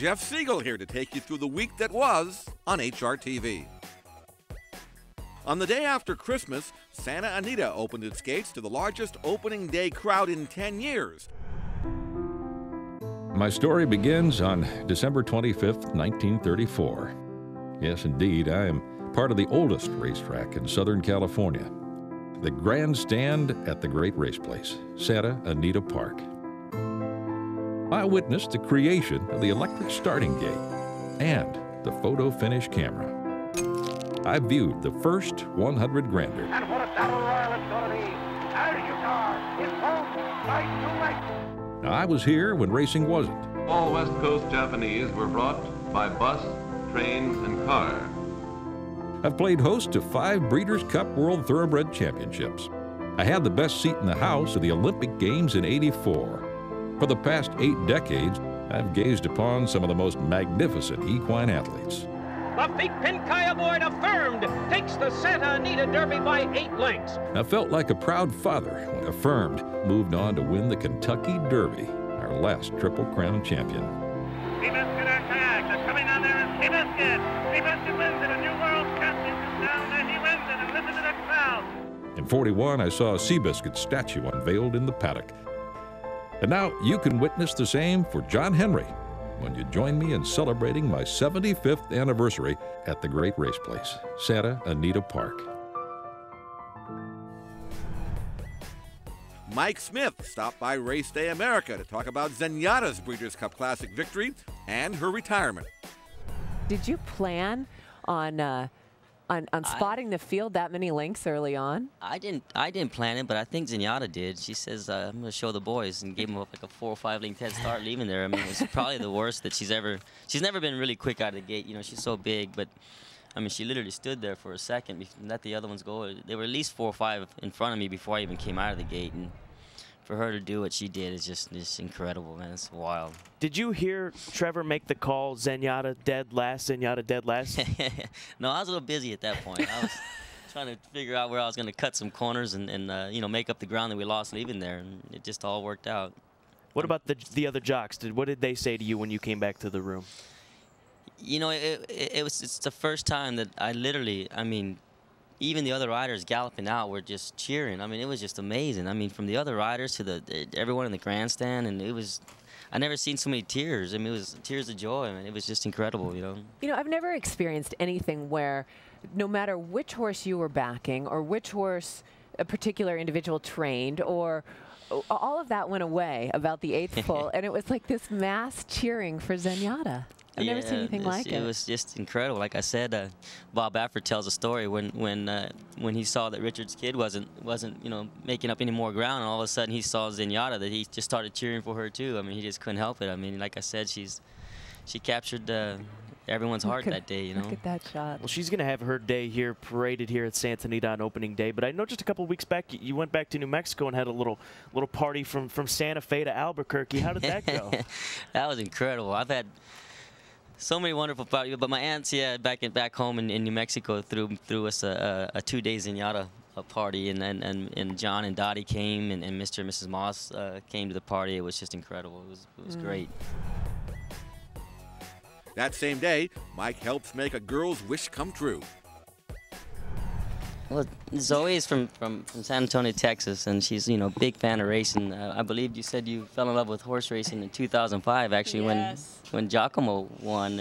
Jeff Siegel here to take you through the week that was on HRTV. On the day after Christmas, Santa Anita opened its gates to the largest opening day crowd in 10 years. My story begins on December 25th, 1934. Yes, indeed, I am part of the oldest racetrack in Southern California, the grandstand at the great race place, Santa Anita Park. I witnessed the creation of the electric starting gate and the photo finish camera. I viewed the first 100 Grander. And what a battle royal it's going to be. There's your car. It's home. Right to right. Now, I was here when racing wasn't. All West Coast Japanese were brought by bus, trains, and car. I've played host to 5 Breeders' Cup World Thoroughbred Championships. I had the best seat in the house at the Olympic Games in '84. For the past 8 decades, I've gazed upon some of the most magnificent equine athletes. The Big Pinkaya aboard Affirmed takes the Santa Anita Derby by 8 lengths. I felt like a proud father when Affirmed moved on to win the Kentucky Derby, our last Triple Crown champion. Seabiscuit are tagged, and coming on there is Seabiscuit. Seabiscuit wins it, a new world championship down, and he wins it, and listen to the crowd. In '41, I saw a Seabiscuit statue unveiled in the paddock. And now you can witness the same for John Henry when you join me in celebrating my 75th anniversary at the great race place, Santa Anita Park. Mike Smith stopped by Race Day America to talk about Zenyatta's Breeders' Cup Classic victory and her retirement. Did you plan on spotting the field that many lengths early on? I didn't plan it, but I think Zenyatta did. She says, I'm going to show the boys, and gave them like a 4 or 5 length head start leaving there. I mean, it was probably the worst that she's never been really quick out of the gate. You know, she's so big, but I mean, she literally stood there for a second and let the other ones go. They were at least 4 or 5 in front of me before I even came out of the gate. And for her to do what she did is just incredible, man. It's wild. Did you hear Trevor make the call, Zenyatta dead last, Zenyatta dead last? No, I was a little busy at that point. I was trying to figure out where I was going to cut some corners and you know, make up the ground that we lost leaving there, and it just all worked out. What about the other jocks? What did they say to you when you came back to the room? You know, it's the first time that I mean, even the other riders galloping out were just cheering. I mean, it was just amazing. I mean, from the other riders to everyone in the grandstand, and I never seen so many tears. I mean, it was tears of joy. I mean, it was just incredible, you know. You know, I've never experienced anything where no matter which horse you were backing or which horse a particular individual trained, or all of that went away about the 8th full, and it was like this mass cheering for Zenyatta. I've never seen anything like it. It was just incredible. Like I said, Bob Baffert tells a story when he saw that Richard's kid wasn't you know, making up any more ground, and all of a sudden he saw Zenyatta, that he just started cheering for her too. I mean, he just couldn't help it. I mean, like I said, she captured everyone's heart that day, you know. Look at that shot. Well, she's going to have her day here paraded here at Santa Anita on opening day. But I know just a couple of weeks back you went back to New Mexico and had a little party from Santa Fe to Albuquerque. How did that go? That was incredible. I've had so many wonderful parties, but my aunts, yeah, back home in New Mexico threw us a 2-day Zenyatta party, and John and Dottie came, and Mr. and Mrs. Moss came to the party. It was just incredible. It was great. That same day, Mike helps make a girl's wish come true. Well, Zoe is from San Antonio, Texas, and she's, you know, a big fan of racing. I believe you said you fell in love with horse racing in 2005, actually, yes, when Giacomo won,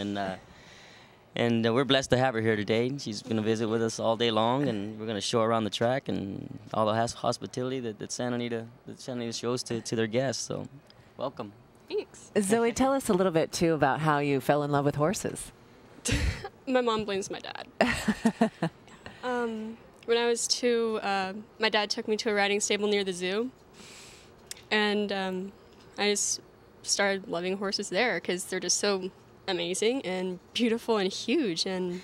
and we're blessed to have her here today. She's going to visit with us all day long, and we're going to show her around the track and all the hospitality that Santa Anita shows to their guests. So, welcome. Thanks. Zoe, tell us a little bit too about how you fell in love with horses. My mom blames my dad. When I was 2, my dad took me to a riding stable near the zoo, and I just started loving horses there because they're just so amazing and beautiful and huge, and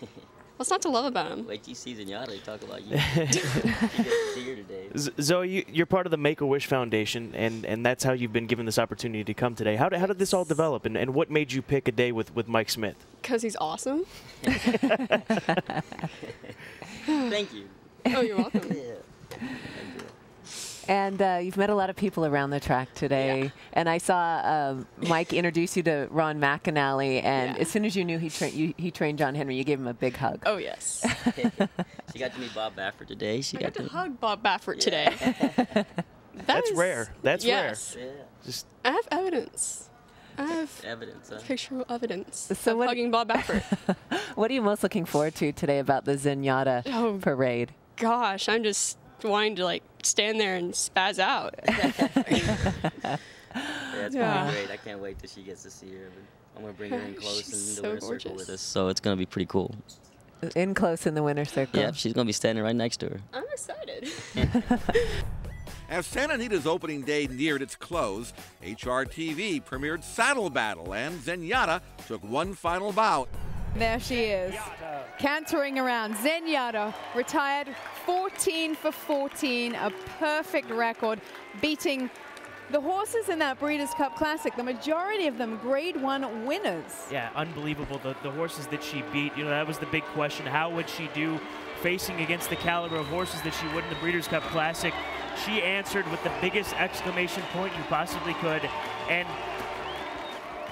what's not to love about them? Wait till you see Zenyatta, talk about you. You get to see her today. Zoe, you're part of the Make-A-Wish Foundation, and that's how you've been given this opportunity to come today. How did this all develop, and what made you pick a day with Mike Smith? Because he's awesome. Thank you. Oh, you're welcome. Yeah. And you've met a lot of people around the track today. Yeah. And I saw Mike introduce you to Ron McAnally, and as soon as you knew he trained John Henry, you gave him a big hug. Oh, yes. She got to meet Bob Baffert today. I got to hug Bob Baffert today. That's rare. That's rare. Yeah. Just I have evidence. I have evidence, pictorial evidence of hugging Bob Baffert. What are you most looking forward to today about the Zenyatta parade? Gosh, I'm just wanting to like stand there and spaz out. Yeah, it's gonna be great. I can't wait till she gets to see her. I'm gonna bring her in close in the winner circle with us, so it's gonna be pretty cool. In close in the winner circle. Yeah, she's gonna be standing right next to her. I'm excited. As Santa Anita's opening day neared its close, HRTV premiered Saddle Battle, and Zenyatta took one final bout. There she is, cantering around. Zenyatta retired 14 for 14, a perfect record, beating the horses in that Breeders' Cup Classic, the majority of them Grade 1 winners. Yeah, unbelievable. The horses that she beat, you know, that was the big question. How would she do facing against the caliber of horses that she would in the Breeders' Cup Classic? She answered with the biggest exclamation point you possibly could. And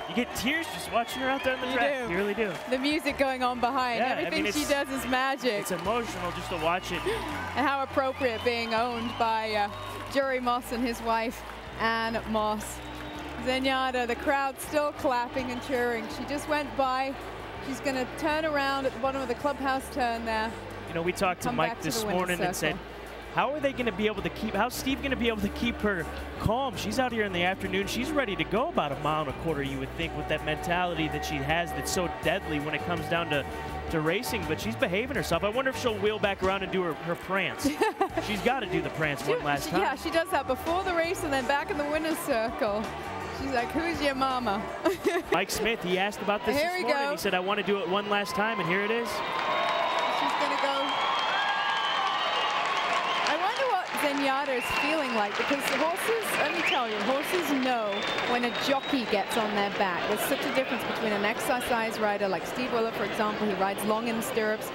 you get tears just watching her out there on the track. You really do. The music going on behind. Yeah, Everything she does is magic. It's emotional just to watch it. And how appropriate, being owned by Jerry Moss and his wife, Ann Moss. Zenyatta, the crowd still clapping and cheering. She just went by. She's going to turn around at the bottom of the clubhouse turn there. You know, we talked to Mike this morning and said, how are they going to be able to keep, how's Steve going to be able to keep her calm? She's out here in the afternoon. She's ready to go about 1.25 miles, you would think, with that mentality that she has that's so deadly when it comes down to racing, but she's behaving herself. I wonder if she'll wheel back around and do her prance. She's got to do the prance one last time. Yeah, she does that before the race and then back in the winner's circle. She's like, who's your mama? Mike Smith, he asked about this this morning. He said, I want to do it one last time, and here it is. She's going to go. I wonder what Zenyatta is feeling like, because horses, let me tell you, horses know when a jockey gets on their back. There's such a difference between an exercise rider like Steve Willett, for example. He rides long in the stirrups.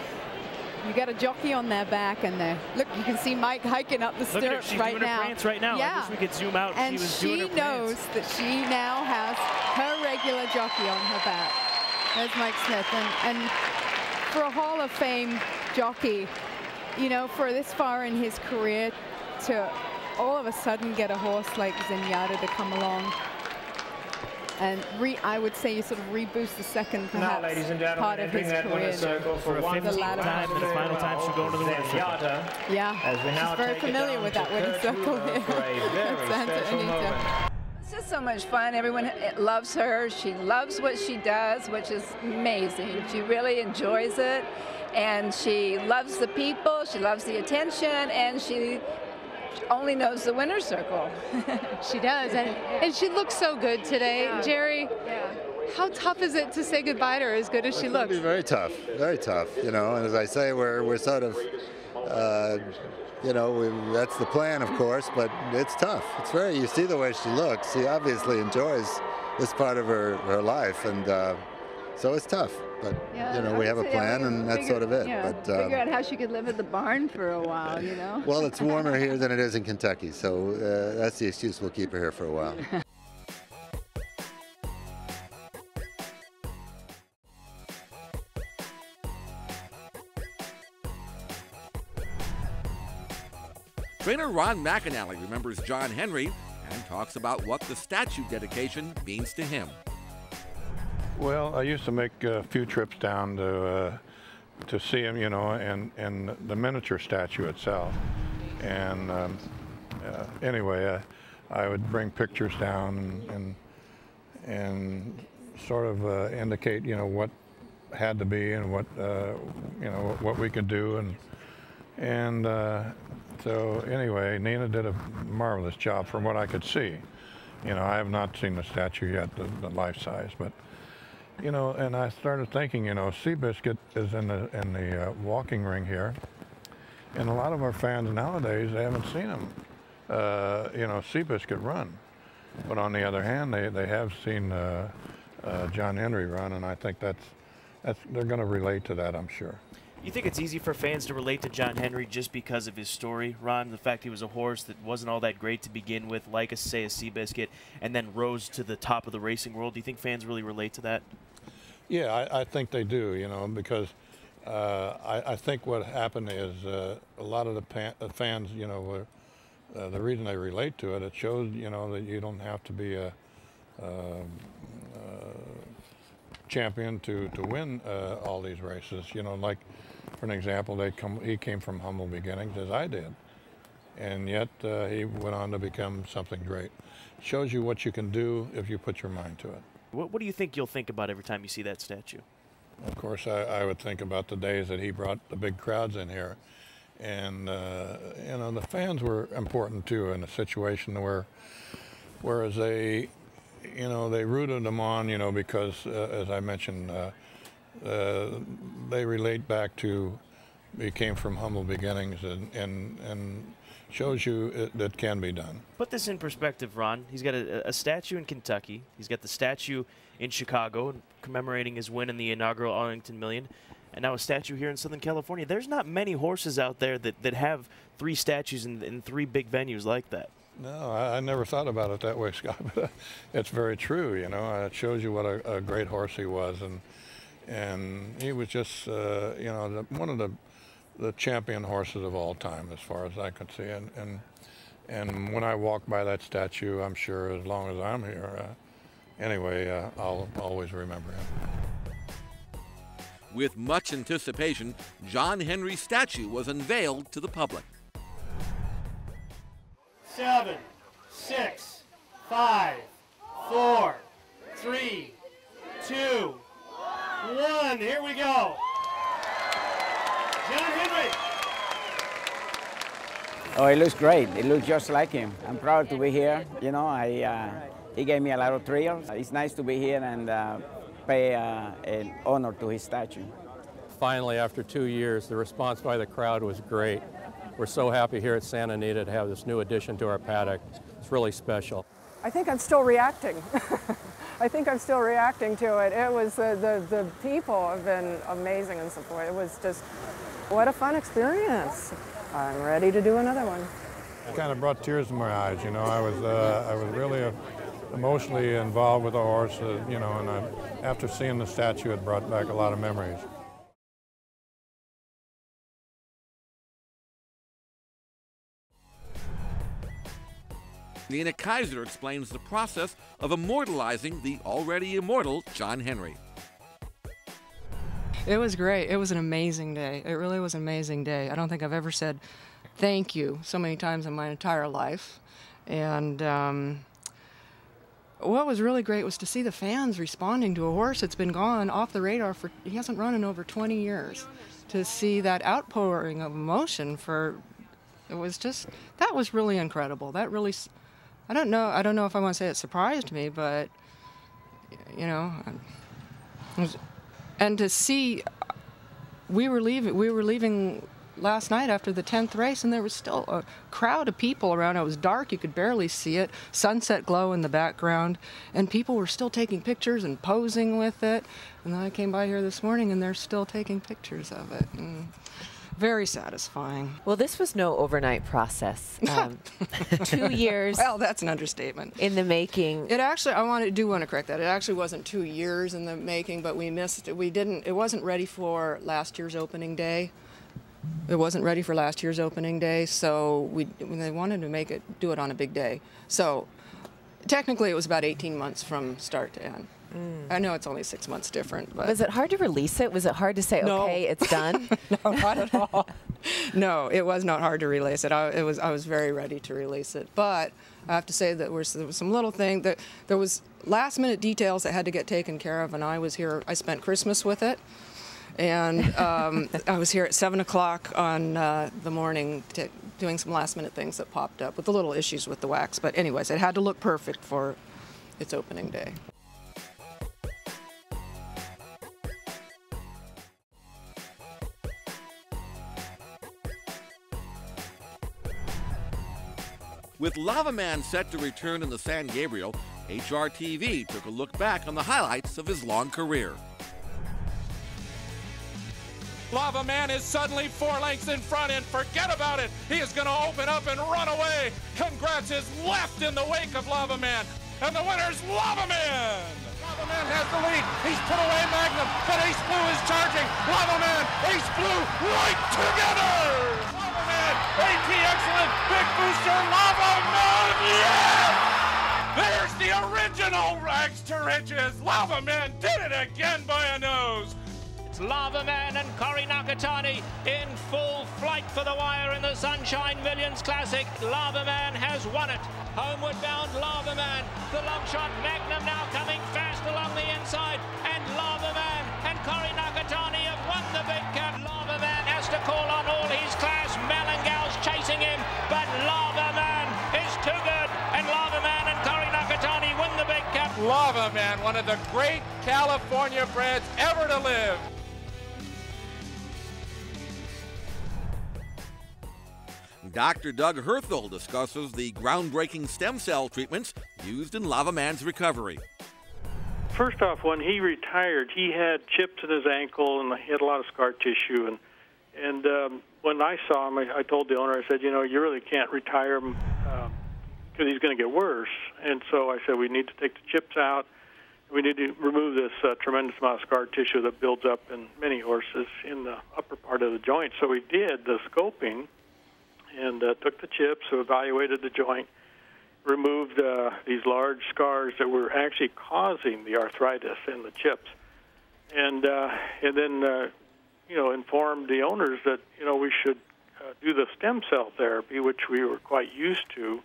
You got a jockey on their back, and look, you can see Mike hiking up the stirrups right now. She's doing her prance right now. Yeah. I wish we could zoom out. And she knows that she now has her regular jockey on her back. There's Mike Smith. And for a Hall of Fame jockey, you know, for this far in his career, to all of a sudden get a horse like Zenyatta to come along, and I would say you sort of reboost the second, perhaps, now, ladies and gentlemen, part of his career. For a 15th time and the final time she'll go into the winner's circle. Yeah, as we now she's very familiar with that winner's circle here. Santa Anita. It's just so much fun. Everyone loves her. She loves what she does, which is amazing. She really enjoys it, and she loves the people. She loves the attention, and she only knows the winner's circle. She does, and she looks so good today. Yeah. Jerry, how tough is it to say goodbye to her as good as she looks? It's very tough, very tough, you know, and as I say, we're sort of, you know, that's the plan, of course, but it's tough. It's very, you see the way she looks. She obviously enjoys this part of her life, and so it's tough. But, you know, we have a plan, and that's sort of it. Yeah, but figure out how she could live at the barn for a while, you know? Well, it's warmer here than it is in Kentucky, so that's the excuse. We'll keep her here for a while. Trainer Ron McAnally remembers John Henry and talks about what the statue dedication means to him. Well, I used to make a few trips down to see him, you know, and the miniature statue itself. And anyway, I would bring pictures down and sort of indicate, you know, what had to be and what, you know, what we could do. And so anyway, Nina did a marvelous job from what I could see. You know, I have not seen the statue yet, the life size, but. You know, and I started thinking, you know, Seabiscuit is in the walking ring here, and a lot of our fans nowadays, they haven't seen him, you know, Seabiscuit run. But on the other hand, they have seen John Henry run, and I think that's they're going to relate to that, I'm sure. You think it's easy for fans to relate to John Henry just because of his story, Ron? The fact he was a horse that wasn't all that great to begin with, like a Seabiscuit, and then rose to the top of the racing world. Do you think fans really relate to that? Yeah, I think they do, you know, because I think what happened is a lot of the fans, you know, the reason they relate to it, it shows, you know, that you don't have to be a champion to win all these races. You know, like for an example, he came from humble beginnings as I did, and yet he went on to become something great. It shows you what you can do if you put your mind to it. What do you think you'll think about every time you see that statue? Of course, I would think about the days that he brought the big crowds in here, and you know, the fans were important too in a situation whereas they, you know, they rooted him on, you know, because as I mentioned, they relate back to he came from humble beginnings, and shows you that can be done. Put this in perspective, Ron. He's got a statue in Kentucky. He's got the statue in Chicago commemorating his win in the inaugural Arlington Million, and now a statue here in Southern California. There's not many horses out there that have 3 statues in 3 big venues like that. No, I never thought about it that way, Scott, but it's very true, you know. It shows you what a great horse he was, and he was just, you know, one of the champion horses of all time, as far as I could see. And when I walk by that statue, I'm sure as long as I'm here, anyway, I'll always remember him. With much anticipation, John Henry's statue was unveiled to the public. 7, 6, 5, 4, 3, 2, 1. Here we go. John Henry. Oh, it looks great. It looks just like him. I'm proud to be here. You know, he gave me a lot of thrills. It's nice to be here and pay an honor to his statue. Finally, after 2 years, the response by the crowd was great. We're so happy here at Santa Anita to have this new addition to our paddock. It's really special. I think I'm still reacting. I think I'm still reacting to it. It was, the people have been amazing in support. It was just, what a fun experience. I'm ready to do another one. It kind of brought tears to my eyes, you know. I was really emotionally involved with the horse, you know, and after seeing the statue, it brought back a lot of memories. Nina Kaiser explains the process of immortalizing the already immortal John Henry. It was great. It was an amazing day. It really was an amazing day. I don't think I've ever said thank you so many times in my entire life. And what was really great was to see the fans responding to a horse that's been gone off the radar he hasn't run in over 20 years. To see that outpouring of emotion that was really incredible. That really, I don't know if I want to say it surprised me, but, you know, and to see, we were leaving last night after the 10th race, and there was still a crowd of people around. It was dark, you could barely see it, sunset glow in the background, and people were still taking pictures and posing with it. And then I came by here this morning, and they're still taking pictures of it. And very satisfying. Well, this was no overnight process. 2 years. Well, that's an understatement. In the making. It actually, I do want to correct that. It actually wasn't 2 years in the making, but we missed it. It wasn't ready for last year's opening day. It wasn't ready for last year's opening day, so they wanted to do it on a big day. So technically, it was about 18 months from start to end. I know it's only 6 months different, but was it hard to release it? Was it hard to say, no. Okay, it's done? No, not at all. No, it was not hard to release it. I was very ready to release it, but I have to say that there was some little thing that there was last-minute details that had to get taken care of, and I was here. I spent Christmas with it, and I was here at 7 o'clock on the morning doing some last-minute things that popped up with the little issues with the wax. But anyways, it had to look perfect for its opening day. With Lava Man set to return in the San Gabriel, HRTV took a look back on the highlights of his long career. Lava Man is suddenly 4 lengths in front, and forget about it. He is going to open up and run away. Congrats is left in the wake of Lava Man. And the winner's Lava Man. Lava Man has the lead. He's put away Magnum, but Ace Blue is charging. Lava Man, Ace Blue, right together. Lava Man, AT excellent, big booster, Lava Man, yes! There's the original rags to riches. Lava Man did it again by a nose. It's Lava Man and Corey Nakatani in full flight for the wire in the Sunshine Millions Classic. Lava Man has won it. Homeward bound Lava Man. The long shot Magnum now coming fast along the inside. And Lava Man and Corey Nakatani have won the big cap. Lava Man has to call on all his class. Malangal's chasing him, but Lava Man is too good. And Lava Man and Corey Nakatani win the big cap. Lava Man, one of the great California breds ever to live. Dr. Doug Herthel discusses the groundbreaking stem cell treatments used in Lava Man's recovery. First off, when he retired, he had chips in his ankle and he had a lot of scar tissue. And when I saw him, I told the owner, I said, you know, you really can't retire him because he's going to get worse. And so I said, we need to take the chips out. We need to remove this tremendous amount of scar tissue that builds up in many horses in the upper part of the joint. So we did the scoping and took the chips, evaluated the joint, removed these large scars that were actually causing the arthritis in the chips, and then you know, informed the owners that, you know, we should do the stem cell therapy, which we were quite used to.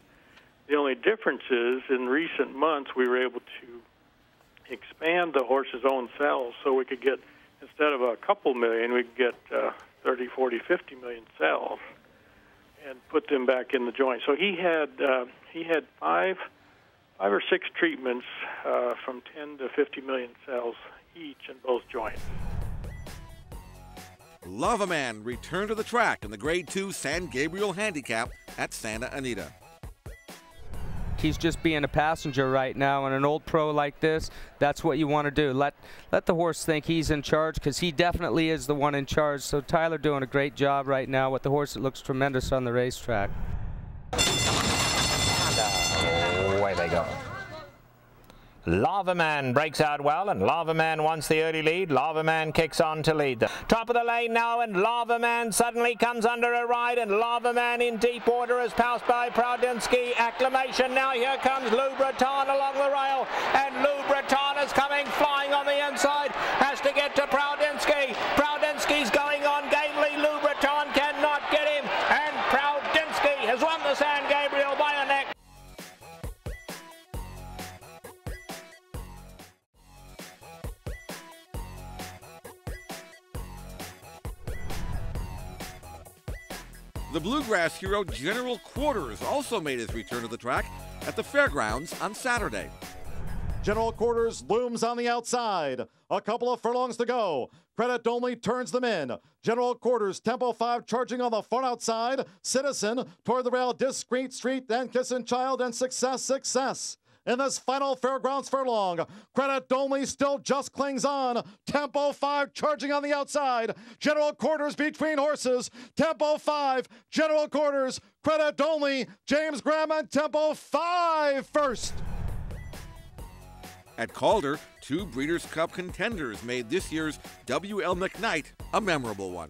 The only difference is in recent months we were able to expand the horse's own cells, so we could get, instead of a couple million, we could get 30, 40, 50 million cells and put them back in the joint. So he had 5 or 6 treatments from 10 to 50 million cells each in both joints. Lava Man returned to the track in the Grade 2 San Gabriel Handicap at Santa Anita. He's just being a passenger right now, and an old pro like this, that's what you want to do. Let the horse think he's in charge, because he definitely is the one in charge. So Tyler doing a great job right now with the horse. It looks tremendous on the racetrack. And away they go. Lava Man breaks out well, and Lava Man wants the early lead. Lava Man kicks on to lead. Top of the lane now, and Lava Man suddenly comes under a ride, and Lava Man in deep water is passed by Praudinsky. Acclamation now. Here comes Lou Breton along the rail, and Lou Breton is coming flying on the inside. Has to get to Praudinsky. Praudinsky's going on gamely. Lou Breton cannot get him, and Praudinsky has won the San Gabriel by a neck. The Bluegrass hero General Quarters also made his return to the track at the fairgrounds on Saturday. General Quarters looms on the outside. A couple of furlongs to go. Credit Only turns them in. General Quarters, tempo 5, charging on the far outside. Citizen toward the rail, Discreet Street, then Kissin' Child, and Success. In this final fairgrounds furlong, Credit Only still just clings on. Tempo 5 charging on the outside. General Quarters between horses. Tempo 5, General Quarters, Credit Only, James Graham, and Tempo 5 first. At Calder, 2 Breeders' Cup contenders made this year's W.L. McKnight a memorable one.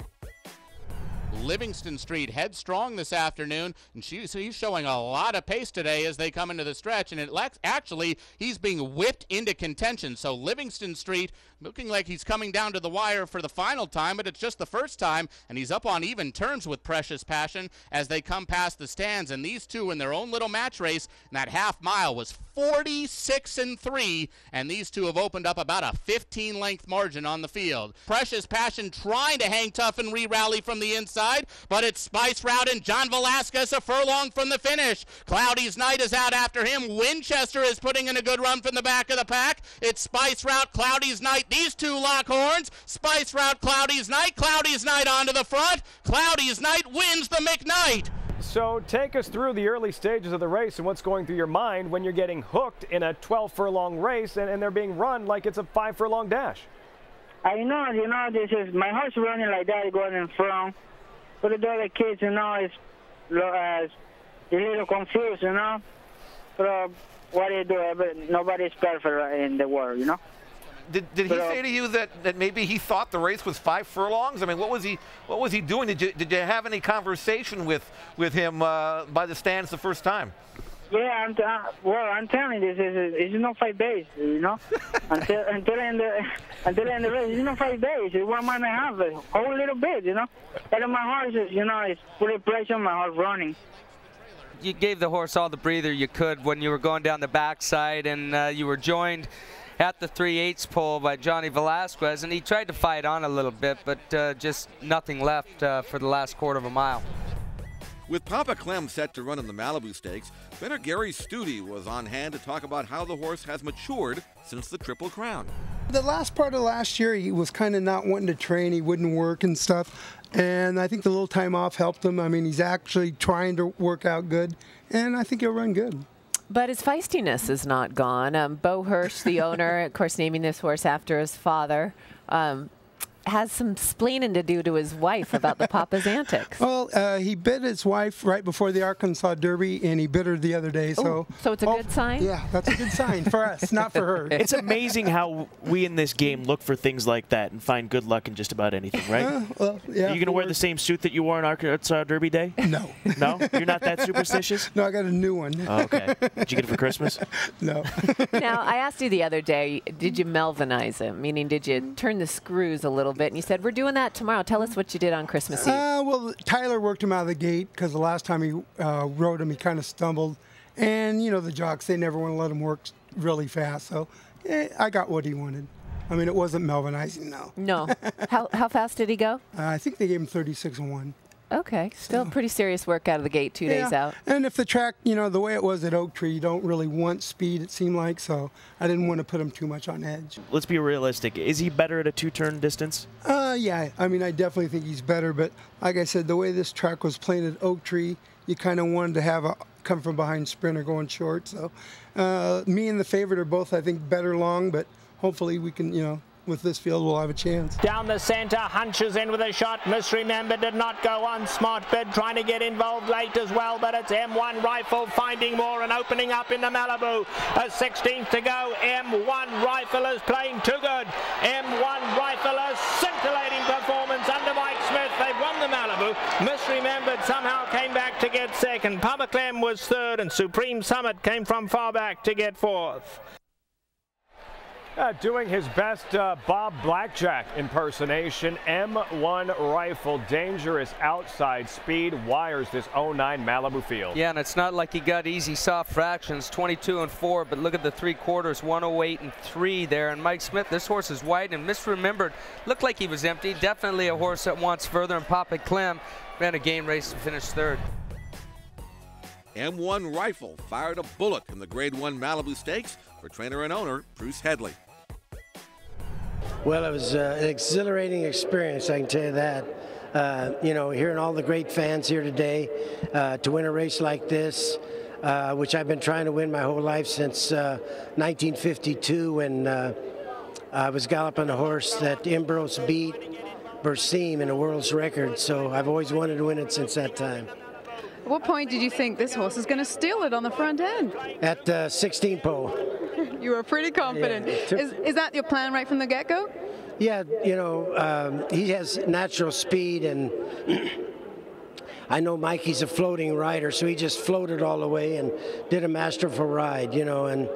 Livingston Street headstrong this afternoon, and he's showing a lot of pace today as they come into the stretch, and actually he's being whipped into contention. So Livingston Street looking like he's coming down to the wire for the final time, but it's just the first time, and he's up on even terms with Precious Passion as they come past the stands. And these two in their own little match race, and that half mile was 46-3, and these two have opened up about a 15-length margin on the field. Precious Passion trying to hang tough and re-rally from the inside, but it's Spice Route and John Velasquez a furlong from the finish. Cloudy's Night is out after him. Winchester is putting in a good run from the back of the pack. It's Spice Route, Cloudy's Night. These two lock horns. Spice Route, Cloudy's Night. Cloudy's Night onto the front. Cloudy's Night wins the McKnight. So take us through the early stages of the race and what's going through your mind when you're getting hooked in a 12 furlong race and they're being run like it's a 5 furlong dash. I know, this is my horse running like that, going in front. But the other kids, is a little confused, But what do you do? Nobody's perfect in the world, Did he say to you that maybe he thought the race was 5 furlongs? I mean, what was he doing? Did you have any conversation with him by the stands the first time? Yeah, I'm telling you, it's not 5 days, until in the race, it's not 5 days. It's 1 month and a half, a whole little bit, But my horse is, it's fully pressure on my horse running. You gave the horse all the breather you could when you were going down the backside, and you were joined at the 3/8 pole by Johnny Velasquez, and he tried to fight on a little bit, but just nothing left for the last quarter of a mile. With Papa Clem set to run in the Malibu Stakes, trainer Gary Studi was on hand to talk about how the horse has matured since the Triple Crown. The last part of last year, he was kind of not wanting to train. He wouldn't work and stuff. And I think the little time off helped him. I mean, he's actually trying to work out good, and I think he'll run good. But his feistiness is not gone. Bo Hirsch, the owner, of course, naming this horse after his father, has some splaining to do to his wife about the Papa's antics. Well, he bit his wife right before the Arkansas Derby, and he bit her the other day. So it's a good sign? Yeah, that's a good sign for us, not for her. It's amazing how we in this game look for things like that and find good luck in just about anything, right? Well, yeah. Are you going to wear the same suit that you wore on Arkansas Derby Day? No. No? You're not that superstitious? No, I got a new one. Oh, okay. Did you get it for Christmas? No. Now, I asked you the other day, did you Melvinize him? Meaning, did you turn the screws a little bit? And you said, we're doing that tomorrow. Tell us what you did on Christmas Eve. Well, Tyler worked him out of the gate because the last time he rode him, he kind of stumbled. And, the jocks, they never want to let him work really fast. So I got what he wanted. I mean, it wasn't Melvinizing, no. No. How fast did he go? I think they gave him 36-1. Okay, still pretty serious work out of the gate 2 days out. And if the track, the way it was at Oak Tree, you don't really want speed, it seemed like, so I didn't want to put him too much on edge. Let's be realistic. Is he better at a 2-turn distance? Yeah, I mean, I definitely think he's better, but like I said, the way this track was playing at Oak Tree, you kind of wanted to have a come from behind sprinter going short, so me and the favorite are both, I think, better long, but hopefully we can, with this field, we'll have a chance. Down the center, hunches in with a shot. Misremembered did not go on. Smart Bid trying to get involved late as well, but it's M1 Rifle finding more and opening up in the Malibu. A 16th to go. M1 Rifle is playing too good. M1 Rifle, a scintillating performance under Mike Smith. They've won the Malibu. Misremembered somehow came back to get second. Papa Clem was third, and Supreme Summit came from far back to get fourth. Doing his best Bob Blackjack impersonation, M1 Rifle, dangerous outside speed, wires this 09 Malibu field. Yeah, and it's not like he got easy soft fractions, 22-4, but look at the 3 quarters, 108-3 there. And Mike Smith, this horse is wide and misremembered. Looked like he was empty. Definitely a horse that wants further, and Papa Clem ran a game race and finished third. M1 Rifle fired a bullet in the Grade 1 Malibu Stakes for trainer and owner Bruce Headley. Well, it was an exhilarating experience, I can tell you that. Hearing all the great fans here today, to win a race like this, which I've been trying to win my whole life since 1952 when I was galloping a horse that Ambrose beat Berseem in a world's record. So I've always wanted to win it since that time. At what point did you think this horse is going to steal it on the front end? At 16 pole. You were pretty confident. Yeah, is that your plan right from the get-go? Yeah, he has natural speed, and I know Mikey's a floating rider, so he just floated all the way and did a masterful ride, and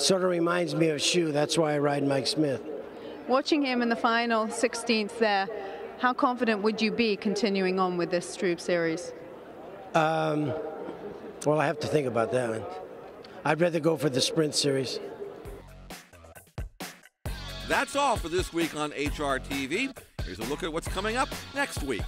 sort of reminds me of Shoe. That's why I ride Mike Smith. Watching him in the final 16th there, how confident would you be continuing on with this Stroop series? Well, I have to think about that one. I'd rather go for the sprint series. That's all for this week on HRTV. Here's a look at what's coming up next week.